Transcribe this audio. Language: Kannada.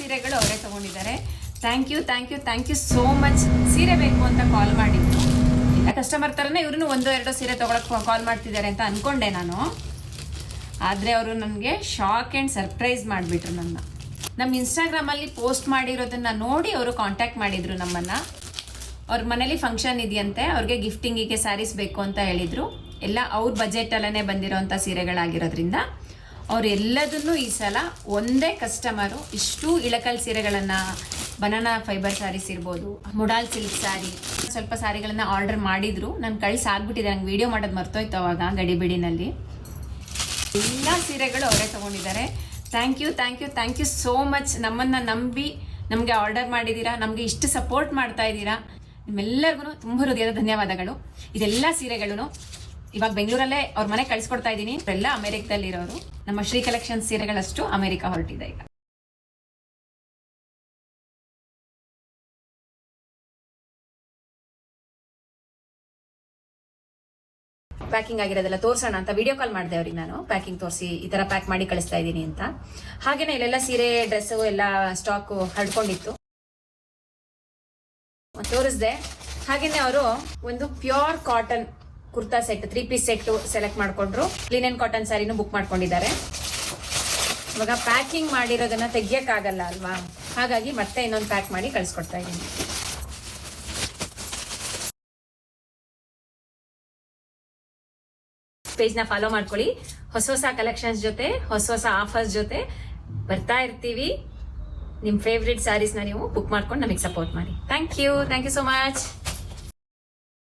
ಸೀರೆಗಳು ಅವರೇ ತಗೊಂಡಿದ್ದಾರೆ. Thank you so much. ಸೀರೆ ಬೇಕು ಅಂತ ಕಾಲ್ ಮಾಡಿದ್ರು. ಎಲ್ಲ ಕಸ್ಟಮರ್ ಥರನೇ ಇವ್ರೂ 1-2 ಸೀರೆ ತೊಗೊಳಕ್ಕೆ ಕಾಲ್ ಮಾಡ್ತಿದ್ದಾರೆ ಅಂತ ಅಂದ್ಕೊಂಡೆ ನಾನು. ಆದರೆ ಅವರು ನನಗೆ ಶಾಕ್ ಆ್ಯಂಡ್ ಸರ್ಪ್ರೈಸ್ ಮಾಡಿಬಿಟ್ರು. ನಮ್ಮ ಇನ್ಸ್ಟಾಗ್ರಾಮಲ್ಲಿ ಪೋಸ್ಟ್ ಮಾಡಿರೋದನ್ನು ನೋಡಿ ಅವರು ಕಾಂಟ್ಯಾಕ್ಟ್ ಮಾಡಿದರು ನಮ್ಮನ್ನು. ಅವ್ರ ಮನೇಲಿ ಫಂಕ್ಷನ್ ಇದೆಯಂತೆ, ಅವ್ರಿಗೆ ಗಿಫ್ಟಿಂಗಿಗೆ ಸ್ಯಾರೀಸ್ ಬೇಕು ಅಂತ ಹೇಳಿದರು. ಎಲ್ಲ ಅವ್ರ ಬಜೆಟಲ್ಲೇ ಬಂದಿರೋಂಥ ಸೀರೆಗಳಾಗಿರೋದ್ರಿಂದ ಅವ್ರು ಎಲ್ಲದನ್ನೂ ಈ ಸಲ ಒಂದೇ ಕಸ್ಟಮರು ಇಷ್ಟು ಇಳಕಲ್ ಸೀರೆಗಳನ್ನು, ಬನಾನಾ ಫೈಬರ್ ಸ್ಯಾರೀಸ್ ಇರ್ಬೋದು, ಮುಡಾಲ್ ಸಿಲ್ಕ್ ಸ್ಯಾರಿ, ಸ್ವಲ್ಪ ಸ್ಯಾರಿಗಳನ್ನು ಆರ್ಡರ್ ಮಾಡಿದರು. ನಾನು ಕಳಿಸಾಗ್ಬಿಟ್ಟಿದೆ, ನಂಗೆ ವೀಡಿಯೋ ಮಾಡೋದು ಮರ್ತೋಯ್ತು ಅವಾಗ ಗಡಿಬಿಡಿನಲ್ಲಿ. ಎಲ್ಲ ಸೀರೆಗಳು ಅವರೇ ತೊಗೊಂಡಿದ್ದಾರೆ. Thank you so much. ನಮ್ಮನ್ನು ನಂಬಿ ನಮಗೆ ಆರ್ಡರ್ ಮಾಡಿದ್ದೀರಾ, ನಮಗೆ ಇಷ್ಟು ಸಪೋರ್ಟ್ ಮಾಡ್ತಾ ಇದ್ದೀರಾ. ನಿಮ್ಮೆಲ್ಲರಿಗೂ ತುಂಬ ಹೃದಯದ ಧನ್ಯವಾದಗಳು. ಇದೆಲ್ಲ ಸೀರೆಗಳು ಇವಾಗ ಬೆಂಗಳೂರಲ್ಲೇ ಅವ್ರ ಮನೆ ಕಳಿಸ್ಕೊಡ್ತಾ ಇದ್ದೀನಿ. ಎಲ್ಲ ಅಮೆರಿಕದಲ್ಲಿರೋರು. ನಮ್ಮ ಶ್ರೀ ಕಲೆಕ್ಷನ್ ಸೀರೆಗಳಷ್ಟು ಅಮೆರಿಕ ಹೊರಟಿದೆ ಈಗ. ಪ್ಯಾಕಿಂಗ್ ಆಗಿರೋದೆಲ್ಲ ತೋರ್ಸೋಣ ಅಂತ ವಿಡಿಯೋ ಕಾಲ್ ಮಾಡಿದೆ ಅವ್ರಿಗೆ ನಾನು. ಪ್ಯಾಕಿಂಗ್ ತೋರಿಸಿ ಈ ಥರ ಪ್ಯಾಕ್ ಮಾಡಿ ಕಳಿಸ್ತಾ ಇದ್ದೀನಿ ಅಂತ. ಹಾಗೇನೆ ಇಲ್ಲೆಲ್ಲ ಸೀರೆ, ಡ್ರೆಸ್ಸು ಎಲ್ಲ ಸ್ಟಾಕು ಹರಡ್ಕೊಂಡಿತ್ತು, ತೋರಿಸ್ದೆ. ಹಾಗೇನೆ ಅವರು ಒಂದು pure cotton kurta set, 3 piece set select ಮಾಡ್ಕೊಂಡ್ರು. ಲಿನೆನ್ ಕಾಟನ್ ಸ್ಯಾರಿನೂ ಬುಕ್ ಮಾಡ್ಕೊಂಡಿದ್ದಾರೆ. ಇವಾಗ ಪ್ಯಾಕಿಂಗ್ ಮಾಡಿರೋದನ್ನ ತೆಗಿಯಕ್ಕಾಗಲ್ಲ ಅಲ್ವಾ, ಹಾಗಾಗಿ ಮತ್ತೆ ಇನ್ನೊಂದು ಪ್ಯಾಕ್ ಮಾಡಿ ಕಳಿಸ್ಕೊಡ್ತಾ ಇದ್ದೀನಿ. ಪೇಜ್ನ ಫಾಲೋ ಮಾಡ್ಕೊಳ್ಳಿ. ಹೊಸ ಕಲೆಕ್ಷನ್ಸ್ ಜೊತೆ, ಹೊಸ ಆಫರ್ಸ್ ಜೊತೆ ಬರ್ತಾ ಇರ್ತೀವಿ. ನಿಮ್ಮ ಫೇವ್ರೆಟ್ ಸ್ಯಾರೀಸ್ನ ನೀವು ಬುಕ್ ಮಾಡ್ಕೊಂಡು ನಮಗೆ ಸಪೋರ್ಟ್ ಮಾಡಿ. Thank you so much.